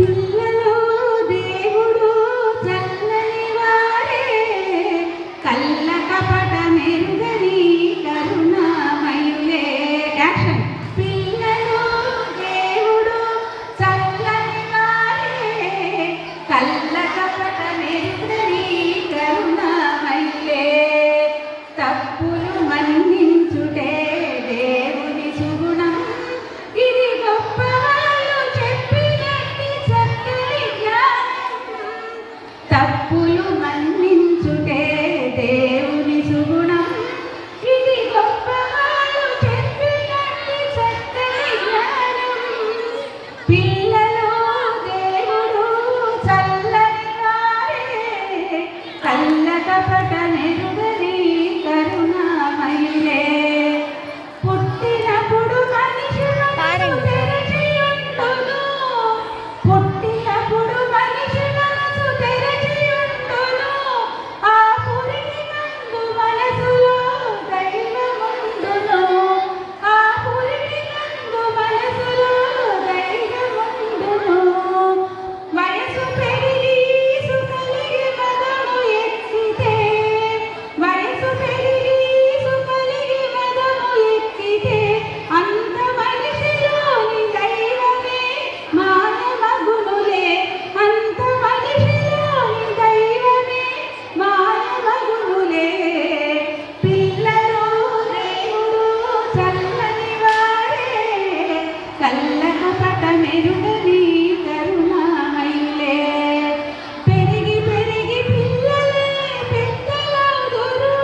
పిల్లలు దేవుడు చల్లని వారే, కళ్ళ కపట మెరుగని కరుణామయులే. యాక్షన్. పిల్లలు దేవుడు చల్లని వారే, కళ్ళ కపట మెరుగని కరుణామయులే. తప్పులు మన్నించుటే దేవుని సుగుణం, ఇది గొప్పవాళ్ళు చెప్పినట్టి చక్కని జ్ఞానం. తప్పులు మన్నించుటే దేవుని సుగుణం, ఇది గొప్పవాళ్ళు చెప్పినట్టి చక్కని జ్ఞానం. పిల్లలు దేవుడు చల్లని వారే, కళ్ళ కపట మెరుగని కరుణామయులే. పుట్టినప్పుడు మనిషి మనసు తెరచి ఉండును, పుట్టినప్పుడు మనిషి మనసు తెరచి ఉండును. ఆ పురిటి నందు మనసులో దైవముండును, ఆ పురిటి నందు మనసులో దైవముండును. వయసు పెరిగి సుకలిగి మదము ఎక్కితే, వయసు పెరిగి సుకలిగి మదము ఎక్కితే, అంత మనిషిలోని దైవమే మాయమగునులే, అంత మనిషిలోని దైవమే మాయమగునులే. పిల్లలు దేవుడు చల్లని వారే, కళ్ళ కపట మెరుగని కరుణామయులే. పెరిగి పెరిగి పిల్లలే పెద్దలవుదురు,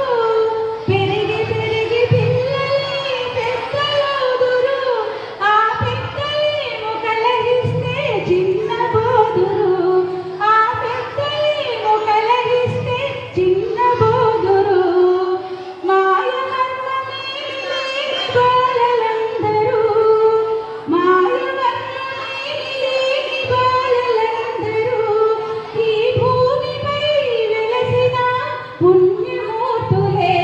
పెరిగి పెరిగి పిల్లలే పెద్దలవుదురు. ఆ పెద్దలేమో కలగిస్తే చిన్నబోదురు, ఆ పెద్దలేమో కలగిస్తే చిన్నబోదురు. మాయమర్మమే లేని బాలలందరూ, మాయమర్మమే లేని బాలలందరూ ఈ భూమిపై వెలసిన పుణ్యమూర్తులే,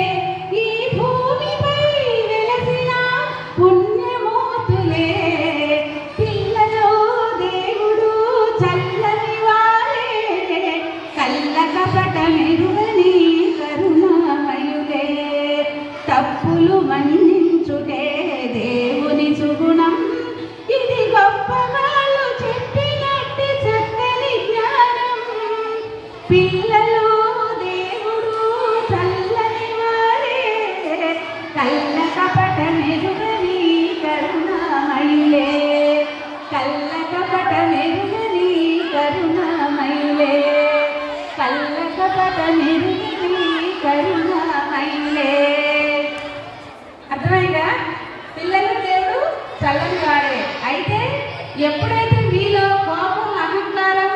ఈ భూమిపై వెలసిన పుణ్యమూర్తులే. పిల్లలు దేవుడు చల్లని వారే, కళ్ళ కపట మెరుగని కరుణామయులే. తప్పులు మన్నించుటే దేవుని సుగుణం, ఇది గొప్పవాళ్ళు చెప్పినట్టి చక్కని జ్ఞానం. పిల్లలు దేవుడు చల్లని వారే, కళ్ళ కపట మెరుగని కరుణామయులే, కళ్ళ కపట మెరుగని కరుణామయులే, కళ్ళ కపట మెరుగని కరుణామయులే. అర్థమైందా? పిల్లలు దేవుడు చల్లని వాడే. అయితే ఎప్పుడైతే మీలో కోపం అహంకారం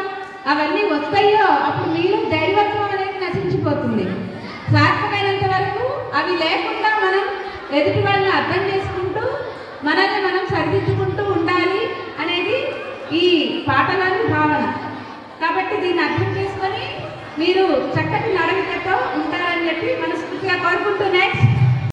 అవన్నీ వస్తాయో అప్పుడు మీలో దైవత్వం అనేది నశించిపోతుంది. సాధ్యమైనంత వరకు అవి లేకుండా మనం ఎదుటి వాళ్ళని అర్థం చేసుకుంటూ మనల్ని మనం సరిదిద్దుకుంటూ ఉండాలి అనేది ఈ పాటలోని భావన. కాబట్టి దీన్ని అర్థం చేసుకొని మీరు చక్కటి నడవడికతో ఉంటారని చెప్పి మనస్ఫూర్తిగా కోరుకుంటూ నెక్స్ట్